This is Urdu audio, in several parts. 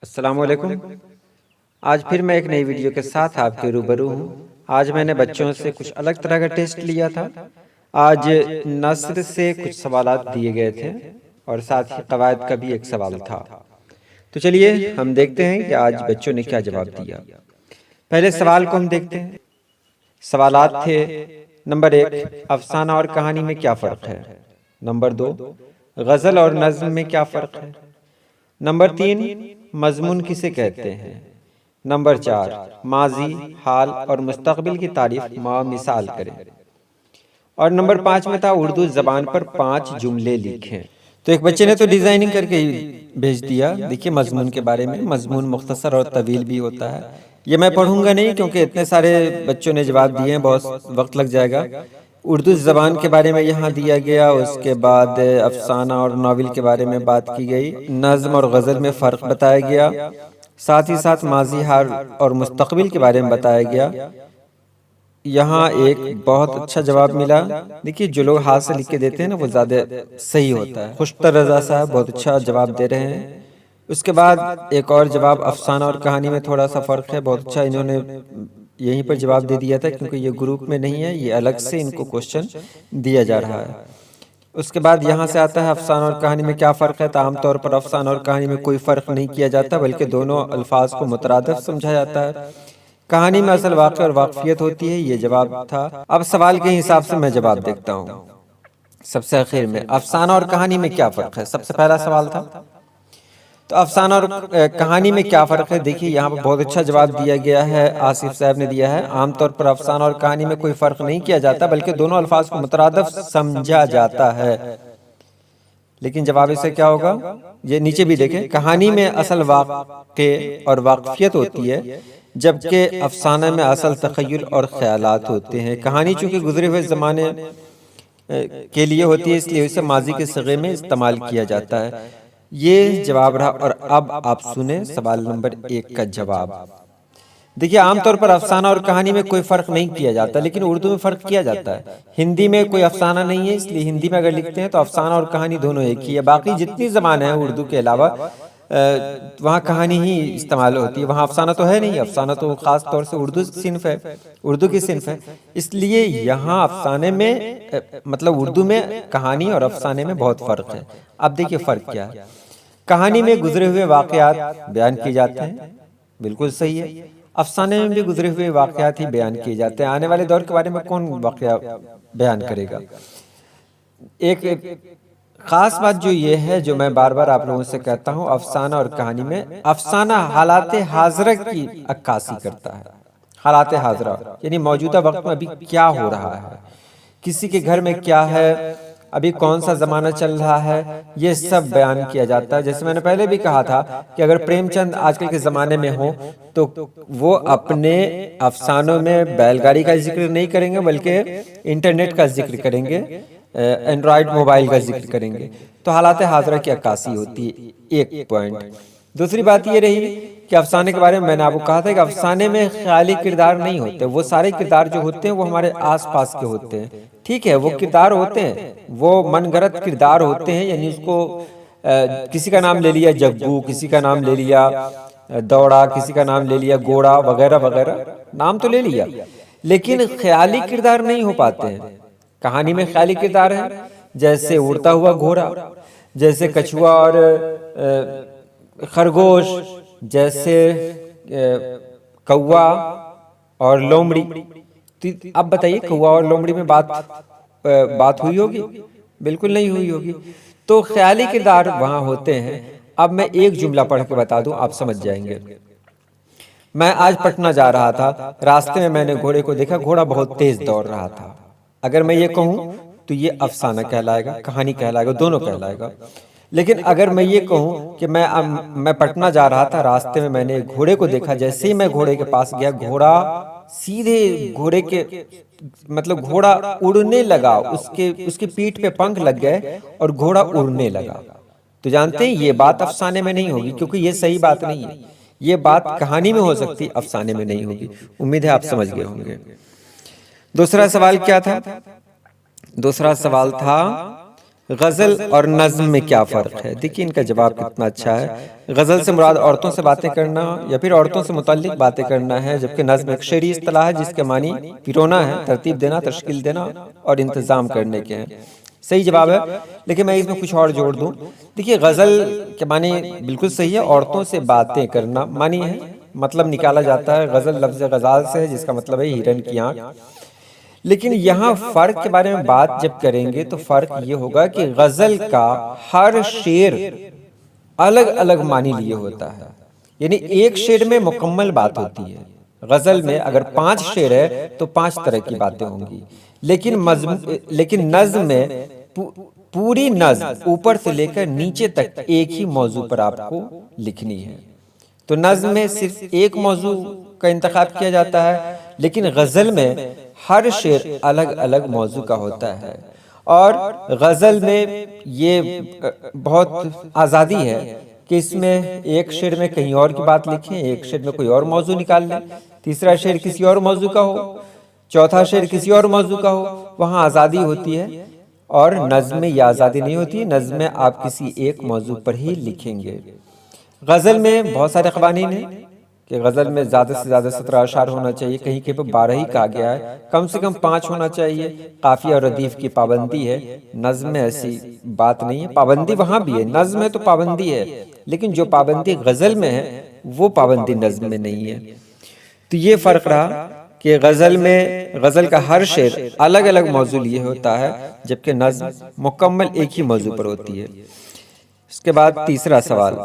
السلام علیکم۔ آج پھر میں ایک نئی ویڈیو کے ساتھ آپ کے روبرو ہوں۔ آج میں نے بچوں سے کچھ الگ طرح کا ٹیسٹ لیا تھا۔ آج نثر سے کچھ سوالات دیے گئے تھے اور ساتھ ہی قواعد کا بھی ایک سوال تھا۔ تو چلیے ہم دیکھتے ہیں کہ آج بچوں نے کیا جواب دیا۔ پہلے سوال کو ہم دیکھتے ہیں۔ سوالات تھے: نمبر 1، افسانہ اور کہانی میں کیا فرق ہے؟ نمبر 2، غزل اور نظم میں کیا فرق ہے؟ نمبر 3، مضمون کسے کہتے ہیں؟ نمبر 4، ماضی، حال اور مستقبل کی تعریف مثال کریں۔ اور نمبر 5 میں تھا اردو زبان پر 5 جملے لکھیں۔ تو ایک بچے نے تو ڈیزائننگ کر کے بھیج دیا۔ دیکھیے مضمون کے بارے میں، مضمون مختصر اور طویل بھی ہوتا ہے۔ یہ میں پڑھوں گا نہیں کیونکہ اتنے سارے بچوں نے جواب دیے ہیں، بہت وقت لگ جائے گا۔ اردو زبان کے بارے میں یہاں دیا گیا، اس کے بعد افسانہ اور ناول کے بارے میں بات کی گئی، نظم اور غزل میں فرق بتایا گیا، ساتھ ہی ساتھ ماضی، حال اور مستقبل کے بارے میں بتایا گیا۔ یہاں ایک بہت اچھا جواب ملا۔ دیکھیے جو لوگ ہاتھ سے لکھ کے دیتے ہیں نا وہ زیادہ صحیح ہوتا ہے۔ خوشتر رضا صاحب بہت اچھا جواب دے رہے ہیں۔ اس کے بعد ایک اور جواب، افسانہ اور کہانی میں تھوڑا سا فرق ہے، بہت اچھا انہوں نے یہیں پر جواب دے دیا تھا کیونکہ یہ گروپ میں نہیں ہے، یہ الگ سے ان کو کوشچن دیا جا رہا ہے۔ اس کے بعد یہاں سے آتا ہے افسانہ اور کہانی میں کیا فرق ہے؟ تو عام طور پر افسانہ اور کہانی میں کوئی فرق نہیں کیا جاتا بلکہ دونوں الفاظ کو مترادف سمجھا جاتا ہے۔ کہانی میں اصل واقعہ اور واقفیت ہوتی ہے، یہ جواب تھا۔ اب سوال کے حساب سے میں جواب دیکھتا ہوں۔ سب سے آخر میں افسانہ اور کہانی میں کیا فرق ہے؟ سب سے پہلا سوال تھا تو افسانہ اور کہانی میں کیا فرق ہے؟ دیکھیے یہاں پر بہت اچھا جواب دیا گیا ہے، آصف صاحب نے دیا ہے۔ عام طور پر افسانہ اور کہانی میں کوئی فرق نہیں کیا جاتا بلکہ دونوں الفاظ کو مترادف سمجھا جاتا ہے۔ لیکن جواب اس سے کیا ہوگا؟ یہ نیچے بھی دیکھیں، کہانی میں اصل واقعے اور واقفیت ہوتی ہے جبکہ افسانہ میں اصل تخیل اور خیالات ہوتے ہیں۔ کہانی چونکہ گزرے ہوئے زمانے کے لیے ہوتی ہے اس لیے اسے ماضی کے صیغے میں استعمال کیا جاتا ہے۔ یہ جواب رہا۔ اور اب آپ سنیں سوال نمبر 1 کا جواب۔ دیکھیے عام طور پر افسانہ اور کہانی میں کوئی فرق نہیں کیا جاتا لیکن اردو میں فرق کیا جاتا ہے۔ ہندی میں کوئی افسانہ نہیں ہے اس لیے ہندی میں اگر لکھتے ہیں تو افسانہ اور کہانی دونوں ایک ہی ہے۔ باقی جتنی زبان ہیں اردو کے علاوہ وہاں کہانی ہی استعمال ہوتی ہے، وہاں افسانہ تو ہے نہیں۔ افسانہ تو خاص طور سے اردو صنف ہے، اردو کی صنف ہے، اس لیے یہاں افسانے میں مطلب اردو میں کہانی اور افسانے میں بہت فرق ہے۔ اب دیکھیے فرق کیا ہے۔ کہانی میں گزرے ہوئے واقعات بیان کیے جاتے ہیں، بالکل صحیح ہے۔ افسانے میں بھی گزرے ہوئے واقعات ہی بیان کیے جاتے ہیں۔ آنے والے دور کے بارے میں کون واقعہ بیان کرے گا؟ ایک خاص بات جو یہ ہے جو میں بار بار آپ لوگوں سے کہتا ہوں، افسانہ اور کہانی میں افسانہ حالات حاضرہ کی عکاسی کرتا ہے۔ حالات حاضرہ یعنی موجودہ وقت میں ابھی کیا ہو رہا ہے، کسی کے گھر میں کیا ہے، ابھی کون سا زمانہ چل رہا ہے، یہ سب بیان کیا جاتا ہے۔ جیسے میں نے پہلے بھی کہا تھا کہ اگر پریم چند آج کل کے زمانے میں ہوں تو وہ اپنے افسانوں میں بیل گاڑی کا ذکر نہیں کریں گے بلکہ انٹرنیٹ کا ذکر کریں گے، اینڈرائیڈ موبائل کا ذکر کریں گے۔ تو حالات حاضرہ کی عکاسی ہوتی ہے، ایک پوائنٹ۔ دوسری بات یہ رہی کہ افسانے کے بارے میں نے آپ کو کہا تھا کہ افسانے میں خیالی کردار نہیں ہوتے، وہ سارے کردار جو ہوتے ہیں وہ ہمارے آس پاس کے ہوتے ہیں، ٹھیک ہے؟ وہ کردار ہوتے ہیں، وہ من گھڑت کردار ہوتے ہیں، یعنی اس کو کسی کا نام لے لیا جگو، کسی کا نام لے لیا دوڑا، کسی کا نام لے لیا گوڑا وغیرہ وغیرہ، نام تو لے لیا لیکن خیالی کردار نہیں ہو پاتے ہیں۔ کہانی میں خیالی کردار ہے، جیسے اڑتا ہوا گھوڑا، جیسے کچھوا اور خرگوش، جیسے کوا اور لومڑی۔ اب بتائیے کوا اور لومڑی میں بات ہوئی ہوگی؟ بالکل نہیں ہوئی ہوگی۔ تو خیالی کردار وہاں ہوتے ہیں۔ اب میں ایک جملہ پڑھ کے بتا دوں، آپ سمجھ جائیں گے۔ میں آج پٹنہ جا رہا تھا، راستے میں نے گھوڑے کو دیکھا، گھوڑا بہت تیز دوڑ رہا تھا۔ اگر میں یہ کہوں تو یہ افسانہ کہلائے گا، کہانی کہلائے گا، دونوں کہلائے گا۔ لیکن اگر میں یہ کہوں کہ میں پٹنہ جا رہا تھا، راستے میں نے گھوڑے کو دیکھا، جیسے ہی میں گھوڑے کے پاس گیا گھوڑا سیدھے گھوڑے کے مطلب گھوڑا اڑنے لگا، اس کی پیٹھ پہ پنکھ لگ گئے اور گھوڑا اڑنے لگا۔ تو جانتے ہیں یہ بات افسانے میں نہیں ہوگی کیونکہ یہ صحیح بات نہیں ہے۔ یہ بات کہانی میں ہو سکتی، افسانے میں نہیں ہوگی۔ امید ہے آپ سمجھ گئے ہوں گے۔ دوسرا سوال کیا تھا؟ دوسرا سوال تھا غزل اور نظم میں کیا فرق ہے؟ دیکھیے ان کا جواب کتنا اچھا ہے۔ غزل سے مراد عورتوں سے باتیں کرنا یا پھر عورتوں سے متعلق باتیں کرنا ہے، جبکہ نظم ایک شعری اصطلاح ہے جس کے معنی پیرونا ہے، ترتیب دینا، تشکیل دینا اور انتظام کرنے کے ہیں۔ صحیح جواب ہے، لیکن میں اس میں کچھ اور جوڑ دوں۔ دیکھیے غزل کے معنی بالکل صحیح ہے، عورتوں سے باتیں کرنا معنی ہے، مطلب نکالا جاتا ہے غزل لفظ غزال سے ہے جس کا مطلب ہے ہرن کی آنکھ۔ لیکن یہاں فرق کے بارے میں بات جب کریں گے تو فرق یہ ہوگا کہ غزل کا ہر شعر الگ الگ معنی لیے ہوتا ہے، یعنی ایک شعر میں مکمل بات ہوتی ہے۔ غزل میں اگر 5 شعر ہے تو 5 طرح کی باتیں ہوں گی، لیکن نظم میں پوری نظم اوپر سے لے کر نیچے تک ایک ہی موضوع پر آپ کو لکھنی ہے۔ تو نظم میں صرف ایک موضوع کا انتخاب کیا جاتا ہے، لیکن غزل میں ہر شعر الگ الگ موضوع کا ہوتا ہے، اور غزل میں یہ بہت آزادی ہے کہ اس میں ایک شعر میں کہیں اور کی بات لکھیں، ایک شعر میں کوئی اور موضوع نکال لیں، تیسرا شعر کسی اور موضوع کا ہو، چوتھا شعر کسی اور موضوع کا ہو، وہاں آزادی ہوتی ہے۔ اور نظم میں یہ آزادی نہیں ہوتی، نظم میں آپ کسی ایک موضوع پر ہی لکھیں گے۔ غزل میں بہت سارے قوانین ہیں کہ غزل میں زیادہ سے زیادہ 17 اشعار ہونا چاہیے، کہیں کہ 12 ہی کہا گیا ہے، کم سے کم 5 ہونا چاہیے۔ قافیہ اور ردیف کی پابندی ہے، نظم میں ایسی بات نہیں ہے، پابندی وہاں بھی ہے، نظم میں تو پابندی ہے، لیکن جو پابندی غزل میں ہے وہ پابندی نظم میں نہیں ہے۔ تو یہ فرق رہا کہ غزل کا ہر شعر الگ الگ موضوع لیے ہوتا ہے، جبکہ نظم مکمل ایک ہی موضوع پر ہوتی ہے۔ اس کے بعد تیسرا سوال،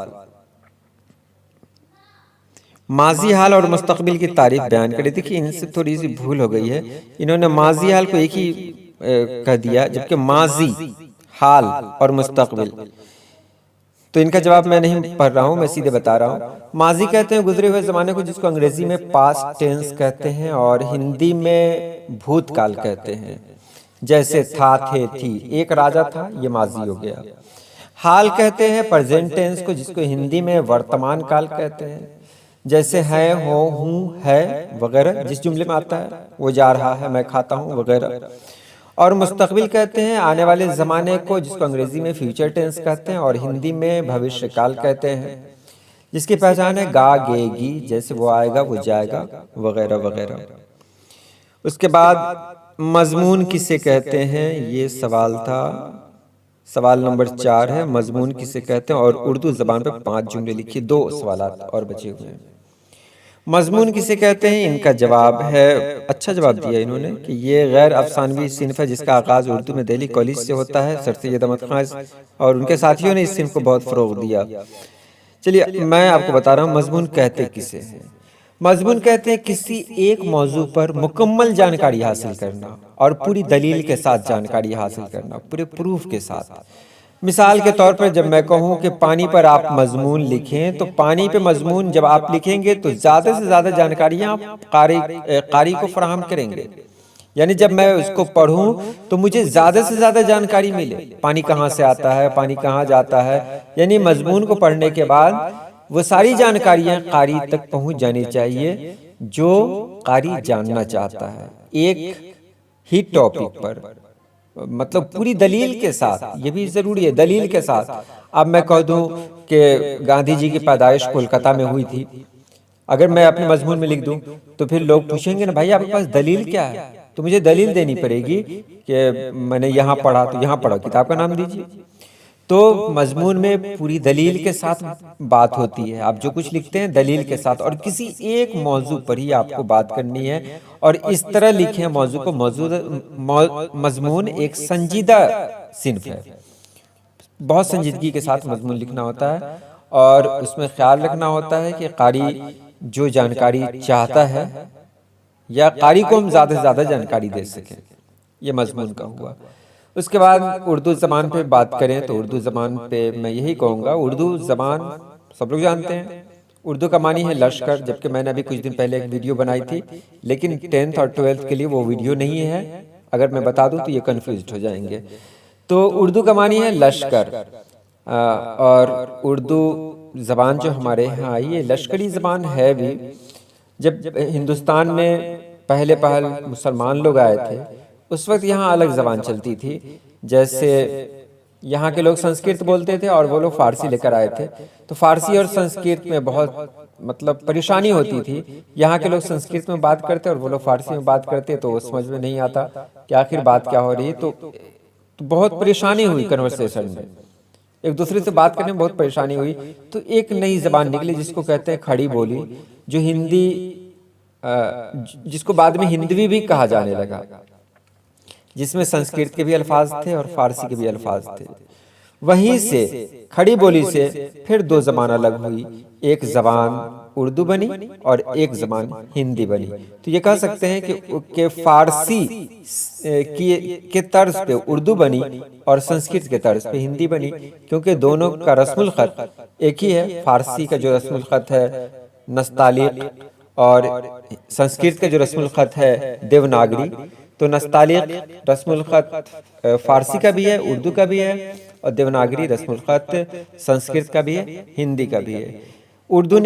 ماضی حال اور مستقبل کی تعریف بیان کریں۔ دیکھیے ان سے تھوڑی سی بھول ہو گئی ہے، انہوں نے ماضی حال کو ایک ہی کہہ دیا، جبکہ ماضی حال اور مستقبل، تو ان کا جواب میں نہیں پڑھ رہا ہوں، میں سیدھے بتا رہا ہوں۔ ماضی کہتے ہیں گزرے ہوئے زمانے کو، جس کو انگریزی میں پاسٹ ٹینس کہتے ہیں اور ہندی میں بھوت کال کہتے ہیں۔ جیسے تھا، تھے، تھی، ایک راجا تھا، یہ ماضی ہو گیا۔ حال کہتے ہیں پریزنٹ ٹینس کو، جس کو ہندی میں ورتمان کال کہتے ہیں۔ جیسے ہے، ہو، ہوں، ہے وغیرہ جس جملے میں آتا ہے، وہ جا رہا ہے، میں کھاتا ہوں وغیرہ۔ اور مستقبل کہتے ہیں آنے والے زمانے کو، جس کو انگریزی میں فیوچر ٹینس کہتے ہیں اور ہندی میں بھوشیہ کال کہتے ہیں، جس کی پہچان ہے گا، گے، گی، جیسے وہ آئے گا، وہ جائے گا وغیرہ وغیرہ۔ اس کے بعد مضمون کسے کہتے ہیں، یہ سوال تھا، سوال نمبر 4 ہے، مضمون کسے کہتے ہیں، اور اردو زبان پہ 5 جملے لکھیے، 2 سوالات اور بچے ہوئے ہیں۔ مضمون کسے کہتے ہیں، ان کا جواب ہے، اچھا جواب دیا انہوں نے، کہ یہ غیر افسانوی صنف ہے جس کا آغاز اردو میں دہلی کالج سے ہوتا ہے۔ سر سید احمد خان اور ان کے ساتھیوں نے اس صنف کو بہت فروغ دیا۔ چلیے میں آپ کو بتا رہا ہوں مضمون کہتے کسے ہیں۔ مضمون کہتے ہیں کسی ایک موضوع پر مکمل جانکاری حاصل کرنا اور پوری دلیل کے ساتھ جانکاری حاصل کرنا، پورے پروف کے ساتھ۔ مثال کے طور پر جب میں کہوں کہ پانی پر آپ مضمون لکھیں، تو پانی پہ مضمون جب آپ لکھیں گے تو زیادہ سے زیادہ جانکاریاں قاری کو فراہم کریں گے، یعنی جب میں اس کو پڑھوں تو مجھے زیادہ سے زیادہ جانکاری ملے، پانی کہاں سے آتا ہے، پانی کہاں جاتا ہے، یعنی مضمون کو پڑھنے کے بعد وہ ساری جانکاریاں قاری تک پہنچ جانی چاہیے جو قاری جاننا چاہتا ہے، ایک ہی ٹاپک پر، مطلب پوری دلیل کے ساتھ۔ یہ بھی ضروری ہے دلیل کے ساتھ۔ اب میں کہہ دوں کہ گاندھی جی کی پیدائش کولکاتہ میں ہوئی تھی، اگر میں اپنے مضمون میں لکھ دوں تو پھر لوگ پوچھیں گے نا بھائی آپ کے پاس دلیل کیا ہے، تو مجھے دلیل دینی پڑے گی کہ میں نے یہاں پڑھا، تو یہاں پڑھا، کتاب کا نام دیجیے۔ تو مضمون میں پوری دلیل کے ساتھ بات ہوتی ہے، آپ جو کچھ لکھتے ہیں دلیل کے ساتھ، اور کسی ایک موضوع پر ہی آپ کو بات کرنی ہے، اور اس طرح لکھیں موضوع کو۔ مضمون ایک سنجیدہ صنف ہے، بہت سنجیدگی کے ساتھ مضمون لکھنا ہوتا ہے، اور اس میں خیال رکھنا ہوتا ہے کہ قاری جو جانکاری چاہتا ہے یا قاری کو ہم زیادہ سے زیادہ جانکاری دے سکیں، یہ مضمون کا ہوا۔ اس کے بعد اردو زبان پہ بات کریں تو اردو زبان پہ میں یہی کہوں گا، اردو زبان سب لوگ جانتے ہیں، اردو کا معنی ہے لشکر، جبکہ میں نے ابھی کچھ دن پہلے ایک ویڈیو بنائی تھی، لیکن 10th اور 12th کے لیے وہ ویڈیو نہیں ہے، اگر میں بتا دوں تو یہ کنفیوزڈ ہو جائیں گے۔ تو اردو کا معنی ہے لشکر، اور اردو زبان جو ہمارے ہاں آئی ہے لشکری زبان ہے بھی۔ جب ہندوستان میں پہلے مسلمان لوگ آئے تھے، اس وقت یہاں الگ زبان چلتی تھی، جیسے یہاں کے لوگ سنسکرت بولتے تھے اور وہ لوگ فارسی لے کر آئے تھے، تو فارسی اور سنسکرت میں بہت پریشانی ہوتی تھی۔ یہاں کے لوگ سنسکرت میں بات کرتے اور وہ لوگ فارسی میں بات کرتے، تو سمجھ میں نہیں آتا کہ آخر بات کیا ہو رہی ہے۔ تو بہت پریشانی ہوئی کنورسیشن میں، ایک دوسرے سے بات کرنے میں بہت پریشانی ہوئی۔ تو ایک نئی زبان نکلی جس کو کہتے ہیں کھڑی بولی، جو ہندی، جس کو بعد میں ہندوی بھی کہا جانے لگا، جس میں سنسکرت کے بھی الفاظ تھے اور فارسی کے بھی الفاظ تھے۔ وہیں سے کھڑی بولی سے پھر دو زبان الگ ہوئی، ایک زبان اردو بنی اور ایک زبان ہندی بنی۔ تو یہ کہہ سکتے ہیں کہ فارسی کے طرز پہ اردو بنی اور سنسکرت کے طرز پہ ہندی بنی، کیونکہ دونوں کا رسم الخط ایک ہی ہے۔ فارسی کا جو رسم الخط ہے نستعلیق، اور سنسکرت کا جو رسم الخط ہے دیوناگری۔ تو نستعلیق رسم الخط فارسی کا بھی ہے، اردو کا بھی ہے، اور دیوناگری رسم الخط سنسکرت کا بھی ہے، ہندی کا بھی ہے۔ اردو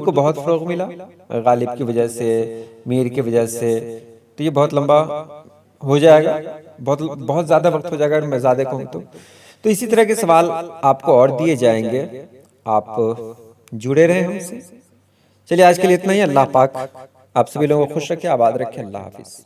کو بہت فروغ ملا غالب کی وجہ سے، میر کی وجہ سے۔ تو یہ بہت لمبا ہو جائے گا، بہت زیادہ وقت ہو جائے گا اگر میں زیادہ کہوں تو اسی طرح کے سوال آپ کو اور دیے جائیں گے، آپ جڑے رہیں ہم سے۔ چلیے آج کے لیے اتنا ہی۔ اللہ پاک آپ سبھی لوگوں کو خوش رکھے، آباد رکھے۔ اللہ حافظ۔